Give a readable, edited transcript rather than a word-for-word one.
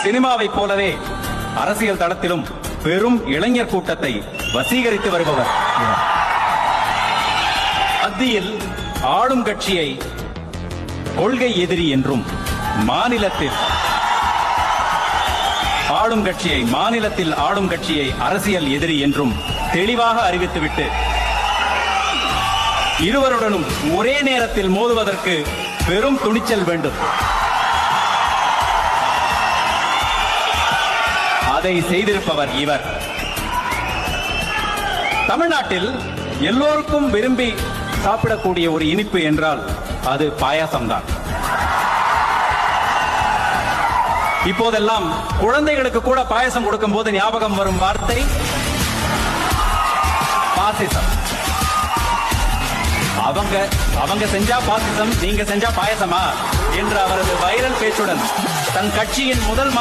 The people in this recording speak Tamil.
சினிமாவை போலவே அரசியல் தளத்திலும் பெரும் இளைஞர் கூட்டத்தை வசீகரித்து வருபவர். மத்தியில் ஆளும் கட்சியை கொள்கை எதிரி என்றும் மாநிலத்தில் ஆளும் கட்சியை அரசியல் எதிரி என்றும் தெளிவாக அறிவித்துவிட்டு இருவருடனும் ஒரே நேரத்தில் மோதுவதற்கு பெரும் துணிச்சல் வேண்டும். அதை செய்திருப்பவர் இவர். தமிழ்நாட்டில் எல்லோருக்கும் விரும்பி சாப்பிடக்கூடிய ஒரு இனிப்பு என்றால் அது பாயாசம்தான். இப்போதெல்லாம் குழந்தைகளுக்கு கூட பாயசம் கொடுக்கும் போது ஞாபகம் வரும் வார்த்தை பாசிசம். அவங்க செஞ்சா பாசிசம், நீங்க செஞ்சா பாயசமா என்ற அவரது வைரல் பேச்சுடன் தன் கட்சியின் முதல்